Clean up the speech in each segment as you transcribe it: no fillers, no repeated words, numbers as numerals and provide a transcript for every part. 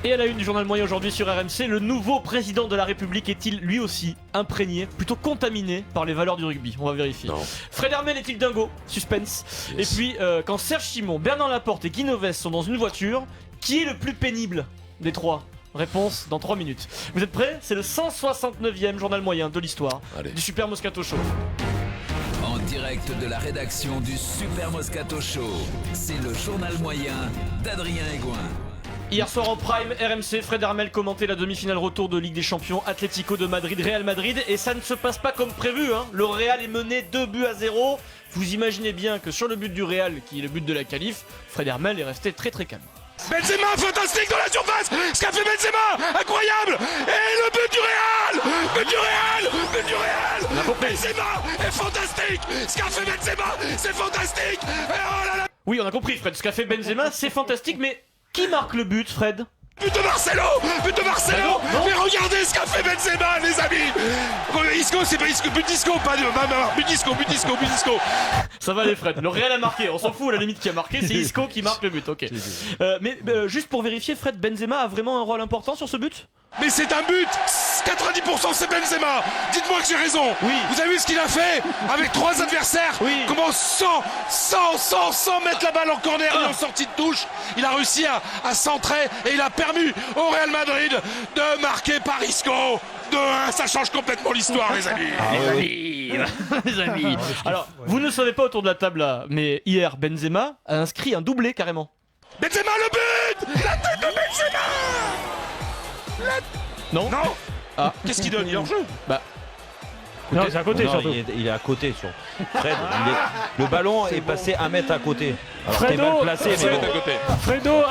Et à la une du journal moyen aujourd'hui sur RMC, le nouveau président de la République est-il lui aussi imprégné, plutôt contaminé par les valeurs du rugby? On va vérifier. Non. Fred Hermel est-il dingo? Suspense. Yes. Et puis, quand Serge Simon, Bernard Laporte et Guy Novès sont dans une voiture, qui est le plus pénible des trois? Réponse dans 3 minutes. Vous êtes prêts? C'est le 169e journal moyen de l'histoire du Super Moscato Show. En direct de la rédaction du Super Moscato Show, c'est le journal moyen d'Adrien Egoin. Hier soir en prime, RMC, Fred Hermel commentait la demi-finale retour de Ligue des Champions, Atlético de Madrid, Real Madrid, et ça ne se passe pas comme prévu, hein. Le Real est mené 2-0. Vous imaginez bien que sur le but du Real, qui est le but de la qualif, Fred Hermel est resté très calme. Benzema, fantastique dans la surface. Ce qu'a fait Benzema, incroyable. Et le but du Real. But du Real. Benzema est fantastique. Ce qu'a fait Benzema, c'est fantastique. Et oh là là. Oui, on a compris, Fred, ce qu'a fait Benzema, c'est fantastique, mais qui marque le but, Fred? But de Marcelo. Non. Mais regardez ce qu'a fait Benzema, les amis. Isco, c'est pas Isco, but d'Isco, pas de but d'Isco. Ça va aller, Fred. Le Real a marqué. On s'en fout, à la limite qui a marqué, c'est Isco qui marque le but. Ok. Mais juste pour vérifier, Fred, Benzema a vraiment un rôle important sur ce but? Mais c'est un but. 90% c'est Benzema. Dites-moi que j'ai raison. Oui. Vous avez vu ce qu'il a fait avec 3 adversaires? Oui. Comment sans mettre la balle en corner et en sortie de touche, il a réussi à centrer et il a permis au Real Madrid de marquer par Isco. 2-1, ça change complètement l'histoire, les amis. Les amis. Alors, vous ne savez pas autour de la table là, mais hier, Benzema a inscrit un doublé carrément. Benzema le but. La tête de Benzema. Non. Qu'est-ce qu'il donne? Il est en jeu. Non, c'est à côté surtout. Il est à côté sur Fred. Le ballon est passé 1 mètre à côté. Alors t'es mal placé, mais bon. Fredo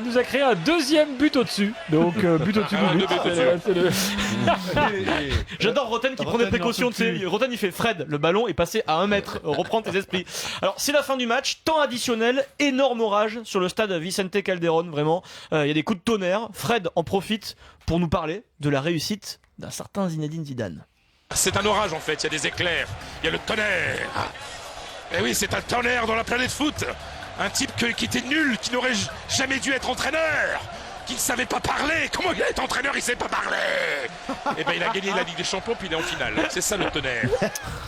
nous a créé un deuxième but au-dessus. Donc but au-dessus du but. J'adore Roten qui prend des précautions. Roten il fait Fred, le ballon est passé à 1 mètre. Reprends tes esprits. Alors c'est la fin du match, temps additionnel, énorme orage sur le stade Vicente Calderón. Vraiment, il y a des coups de tonnerre. Fred en profite pour nous parler de la réussite d'un certain Zinedine Zidane. C'est un orage en fait, il y a des éclairs, il y a le tonnerre. Et oui, c'est un tonnerre dans la planète foot. Un type qui était nul, qui n'aurait jamais dû être entraîneur, qui ne savait pas parler. Comment il est entraîneur, il ne sait pas parler? Et ben il a gagné la Ligue des Champions, puis il est en finale. C'est ça le tonnerre.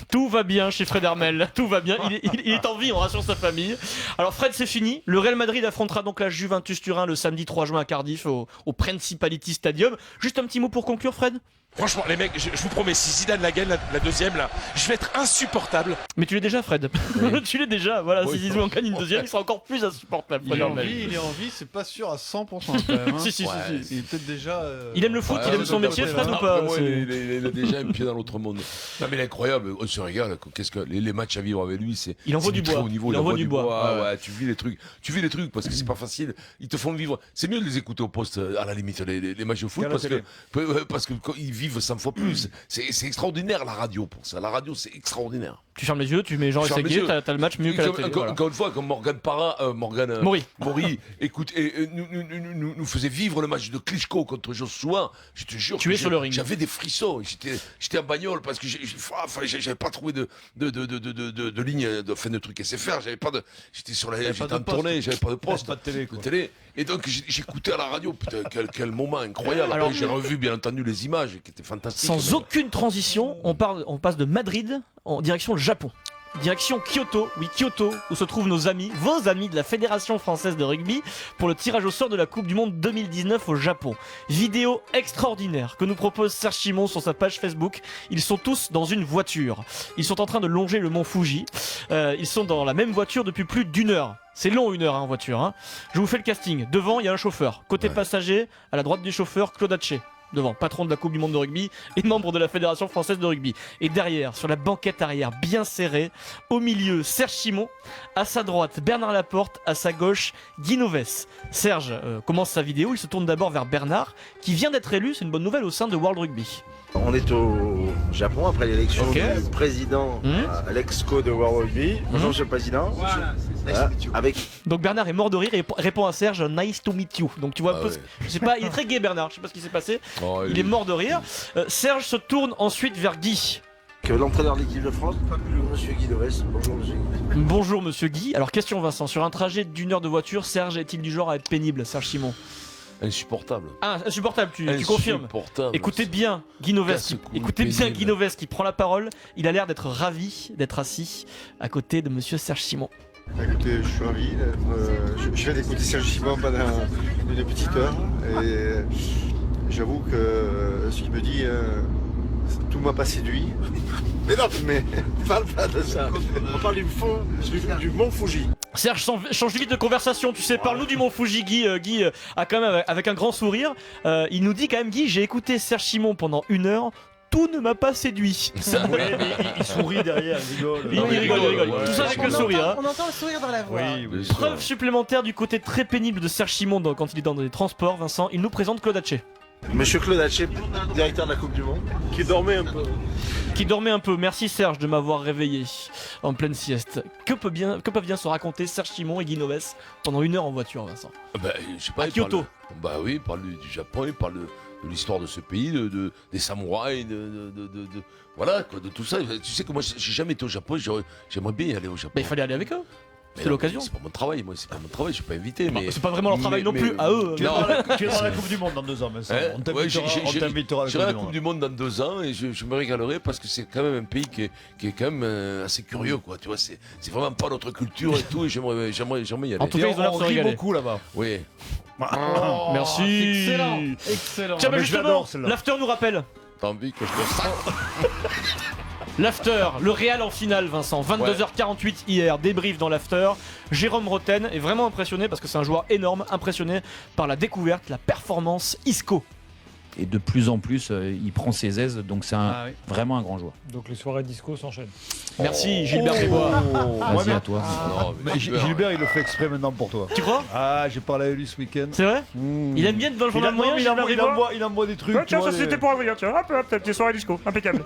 Tout va bien chez Fred Hermel, tout va bien, il est en vie, on rassure sa famille. Alors Fred, c'est fini, le Real Madrid affrontera donc la Juventus Turin le samedi 3 juin à Cardiff au Principality Stadium. Juste un petit mot pour conclure, Fred? Franchement, les mecs, je vous promets, si Zidane la gagne, la deuxième, là, je vais être insupportable. Mais tu l'es déjà, Fred. Oui. Tu l'es déjà, voilà. Oui. Si Zizou en gagne une deuxième, il sera encore plus insupportable. Il est en vie, c'est pas sûr à 100% quand même. Hein. si. Il est peut-être déjà. Il aime le foot, il aime son métier, Fred, ou pas? Il a déjà un pied dans l'autre monde. Non, mais il est incroyable, on se regarde. Qu'est-ce que les matchs à vivre avec lui, c'est. Il envoie du bois. Haut niveau, il envoie du bois. Ouais, tu vis les trucs parce que c'est pas facile. Ils te font vivre. C'est mieux de les écouter au poste, à la limite, les matchs de foot, parce que ils vivent 100 fois plus. C'est extraordinaire la radio pour ça. La radio, c'est extraordinaire. Tu fermes les yeux, tu mets Jean Essayé, t'as le match mieux qu'à la télé. Encore une fois, comme Morgan Mori, écoute, nous faisait vivre le match de Klitschko contre Joshua. Je te jure, tu es sur le ring. J'avais des frissons. J'étais en bagnole parce que j'avais pas trouvé de ligne de fin de truc SFR. J'étais en tournée, j'avais pas de poste, pas de télé. Et donc j'écoutais à la radio. Putain, quel moment incroyable. Alors, j'ai revu bien entendu les images qui étaient fantastiques. Sans aucune transition, on passe de Madrid en direction le Japon. Direction Kyoto, où se trouvent vos amis de la Fédération Française de Rugby pour le tirage au sort de la Coupe du Monde 2019 au Japon. Vidéo extraordinaire que nous propose Serge Simon sur sa page Facebook. Ils sont tous dans une voiture. Ils sont en train de longer le mont Fuji. Ils sont dans la même voiture depuis plus d'1 heure. C'est long 1 heure en voiture. Hein. Je vous fais le casting. Devant, il y a un chauffeur. Côté passager, à la droite du chauffeur, Claude Haché. Devant, patron de la Coupe du Monde de rugby et membre de la Fédération Française de Rugby. Et derrière, sur la banquette arrière bien serrée, au milieu, Serge Simon, à sa droite, Bernard Laporte, à sa gauche, Guy Novès. Serge commence sa vidéo, il se tourne d'abord vers Bernard, qui vient d'être élu, c'est une bonne nouvelle, au sein de World Rugby. On est au Japon après l'élection du président à l'exco de World Rugby. Bonjour Monsieur le Président. Voilà. Donc Bernard est mort de rire et répond à Serge « Nice to meet you ». Donc tu vois un peu, je sais pas, il est très gai Bernard, je sais pas ce qui s'est passé. Il est mort de rire. Serge se tourne ensuite vers Guy. Que l'entraîneur de l'équipe de France, Monsieur Guy Novès. Bonjour Monsieur Guy. Bonjour Monsieur Guy. Alors question Vincent, sur un trajet d'1 heure de voiture, Serge est-il du genre à être pénible, Serge Simon? Insupportable. Ah, insupportable, tu confirmes. Insupportable. Écoutez bien Guy Novès Casse-couille qui prend la parole. Il a l'air d'être ravi d'être assis à côté de monsieur Serge Simon. Écoutez, je suis ravi d'être. Je viens d'écouter Serge Simon pendant une petite heure et j'avoue que ce qu'il me dit, tout m'a pas séduit. Mais non, mais parle pas de ça. On parle du Mont Fuji. Serge, change vite de conversation, tu sais, parle-nous du Mont Fuji. Guy a quand même, avec un grand sourire, il nous dit quand même, Guy, j'ai écouté Serge Simon pendant 1 heure. Tout ne m'a pas séduit. Oui, mais il sourit derrière, il rigole. Il rigole. Tout ça avec le sourire. On entend le sourire dans la voix. Oui. Preuve supplémentaire du côté très pénible de Serge Simon quand il est dans les transports, Vincent, il nous présente Claude Haché. Monsieur Claude Haché, directeur de la Coupe du Monde, qui dormait un peu. Merci Serge de m'avoir réveillé en pleine sieste. Que peuvent bien se raconter Serge Simon et Guy Novès pendant 1 heure en voiture, Vincent? Je sais pas, à Kyoto. Il parle du Japon, il parle de l'histoire de ce pays, des samouraïs, voilà, quoi, de tout ça. Tu sais que moi, j'ai jamais été au Japon, j'aimerais bien y aller au Japon. Il fallait aller avec eux. C'est l'occasion. C'est pas mon travail, je suis pas invité. Mais c'est pas vraiment leur travail non plus, à eux. Tu es dans la Coupe du Monde dans 2 ans, mais ça. On t'invitera à la Coupe du Monde dans 2 ans et je me régalerai parce que c'est quand même un pays qui est quand même assez curieux, quoi. Tu vois, c'est vraiment pas notre culture et tout, et j'aimerais y aller. En tout cas, ils ont l'air de se régaler. beaucoup là-bas. Oui. Merci. Excellent. Tiens, mais justement, l'after nous rappelle. T'as envie que je te sac? L'after, le Real en finale, Vincent. 22h48 hier, débrief dans l'after. Jérôme Roten est vraiment impressionné parce que c'est un joueur énorme, impressionné par la découverte, la performance Isco. Et de plus en plus, il prend ses aises, donc c'est vraiment un grand joueur. Donc les soirées disco s'enchaînent. Merci Gilbert Bébois. Vas-y à toi. Mais Gilbert, il le fait exprès maintenant pour toi. Tu crois? Ah, j'ai parlé avec lui ce week-end. C'est vrai? Il aime bien être dans le journal moyen, il envoie des trucs. Tiens, ça c'était pour venir, tiens. Hop, petite soirée disco, impeccable.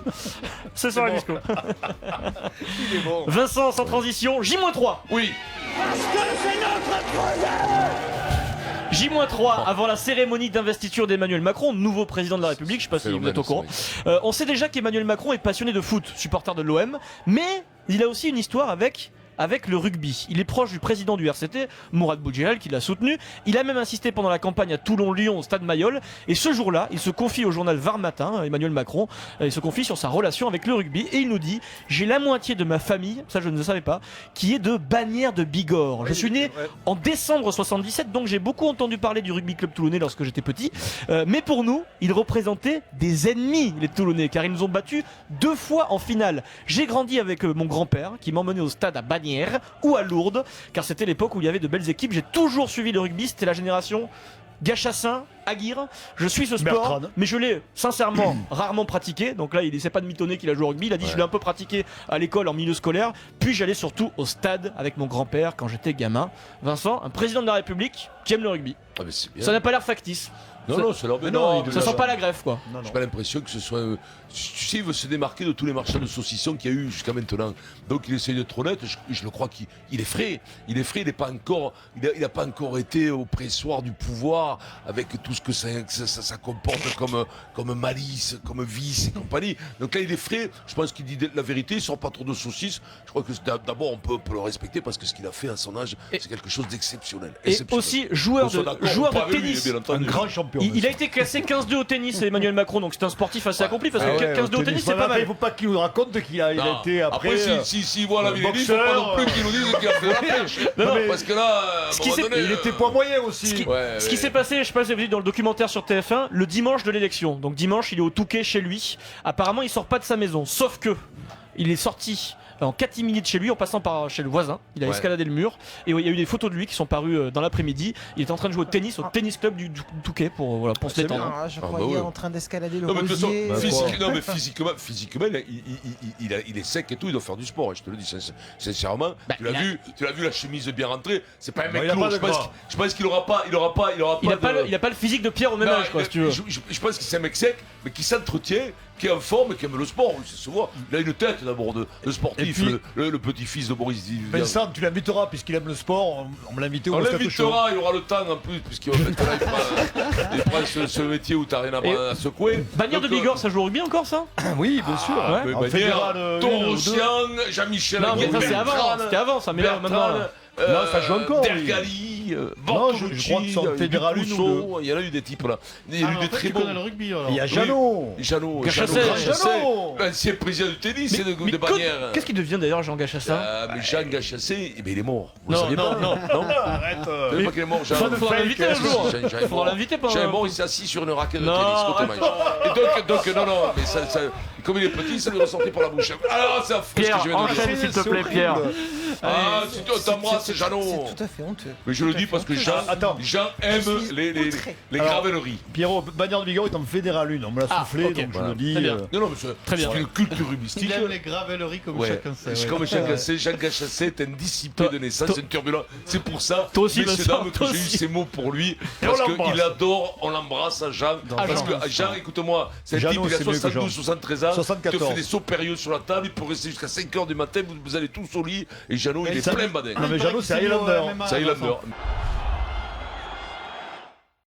C'est soirée disco. Il est bon. Vincent, sans transition, J-3. Oui. Parce que c'est notre projet. J-3 avant la cérémonie d'investiture d'Emmanuel Macron, nouveau président de la République, je sais pas si vous êtes au courant. On sait déjà qu'Emmanuel Macron est passionné de foot, supporter de l'OM, mais il a aussi une histoire avec le rugby. Il est proche du président du RCT, Mourad Boudjelal, qui l'a soutenu. Il a même insisté pendant la campagne à Toulon-Lyon, au stade Mayol. Et ce jour-là, il se confie au journal Var Matin, Emmanuel Macron, il se confie sur sa relation avec le rugby. Et il nous dit, j'ai la moitié de ma famille, ça je ne le savais pas, qui est de Bagnères de Bigorre. Je suis né en décembre 77, donc j'ai beaucoup entendu parler du rugby club toulonnais lorsque j'étais petit. Mais pour nous, il représentait des ennemis, les Toulonnais, car ils nous ont battus 2 fois en finale. J'ai grandi avec mon grand-père, qui m'emmenait au stade à Bagnères ou à Lourdes, car c'était l'époque où il y avait de belles équipes. J'ai toujours suivi le rugby, c'était la génération Gachassin, Aguirre. Je suis ce sport, Bertrand. mais je l'ai sincèrement rarement pratiqué. Donc là, il essaie pas de mitonner qu'il a joué au rugby. Il a dit je l'ai un peu pratiqué à l'école en milieu scolaire. Puis j'allais surtout au stade avec mon grand-père quand j'étais gamin. Vincent, un président de la République qui aime le rugby. Ah, mais c'est bien. Ça n'a pas l'air factice. Non, c'est leur non, ça sent pas la greffe, quoi. J'ai pas l'impression que ce soit. Tu sais, il veut se démarquer de tous les marchands de saucissons qu'il y a eu jusqu'à maintenant. Donc il essaye d'être honnête. Je le crois qu'il est frais. Il est frais. Il n'a pas encore été au pressoir du pouvoir avec tout ce que ça comporte comme malice, comme vice et compagnie. Donc là, il est frais. Je pense qu'il dit la vérité. Il sort pas trop de saucisses. Je crois que d'abord on peut le respecter parce que ce qu'il a fait à son âge, c'est quelque chose d'exceptionnel. Et aussi joueur de tennis. Un grand champion. Il a été classé 15-2 au tennis, Emmanuel Macron, donc c'est un sportif assez accompli parce que 15-2 au tennis c'est pas mal. Il faut pas qu'il nous raconte qu'il a été après. Si voilà, il faut pas non plus qu'il nous dise qu'il a fait la pêche. Parce que là, il était poids moyen aussi. Ce qui s'est passé, je sais pas si vous avez vu dans le documentaire sur TF1, le dimanche de l'élection. Donc dimanche, il est au Touquet chez lui. Apparemment, il sort pas de sa maison, sauf que il est sorti en catimini de chez lui en passant par chez le voisin. Il a escaladé le mur et il y a eu des photos de lui qui sont parues dans l'après-midi. Il était en train de jouer au tennis club du Touquet pour se détendre. Je croyais en train d'escalader le rosier. Physiquement, il est sec et tout, il doit faire du sport, je te le dis sincèrement. Tu l'as vu la chemise bien rentrée, c'est pas un mec lourd. Je pense qu'il aura pas. Il a pas le physique de Pierre au même âge, quoi, si tu veux. Je pense que c'est un mec sec, mais qui s'entretient, qui est en forme, qui aime le sport, ça se voit. Il a une tête d'abord de sportif, le petit-fils de Boris Vian. Vincent, tu l'inviteras puisqu'il aime le sport, on me l'invite au Moscato Show. On l'invitera, il aura le temps en plus, puisqu'il prend ce métier où t'as rien à secouer. Bagnères de Bigorre, ça joue au rugby encore ça? Oui, bien sûr. En fédéral, Torossian, Jean-Michel. Non, mais ça c'est avant, c'était avant ça, mais là maintenant. Non, ça joue encore. Dergali, Berti, Non, je crois que c'est en fédéral une ou Rousseau, il y en a eu des types là. Il y a eu des très bons. le rugby alors. Il y a Jeannot. Jeannot, Jeannot. ancien président du tennis Mais de Bagnères. qu'est-ce qu'il devient d'ailleurs Jean Gachassin? Mais Jean Gachassé, il est mort. Vous Non, saviez non, pas non. Arrête. Vous savez pas qu'il est mort, Jean? Faudra l'inviter un jour. Faudra l'inviter pendant. Jean est mort, il s'est assis sur une raquette de Non, tennis contre arrête match. Et donc, non, mais comme il est petit, ça lui ressortait par la bouche. Alors, c'est affreux ce que Pierre, je viens de dire. enchaîne s'il te plaît, Pierre. Ah, si tu t'embrasses, c'est Jeannot. C'est tout à fait honteux. Mais je le dis parce que Jean aime les gravelleries. Pierrot, Bagnères de Bigorre est en fédéral 1. On me l'a soufflé, ok. donc je le dis. Très bien. Non, mais c'est une culture Il rubistique. aime les gravelleries comme chacun sait. C'est comme chacun sait, Jean Gachassé est un dissipé de naissance, un turbulent. C'est pour ça, Toi aussi, messieurs, Vincent, dames, que toi j'ai eu aussi. ces mots pour lui. Et Parce on l'embrasse. qu'il adore, on l'embrasse à Jean. Parce que Jean, écoute-moi, c'est un type, Jeannot, il a c'est mieux que 72, 73 ans. Il te 74. fait des sauts périlleux sur la table, il peut rester jusqu'à 5h du matin, vous allez tous au lit. Et Jeannot, il est ça- plein badin. Non, mais Jeannot, c'est Highlander. C'est Highlander.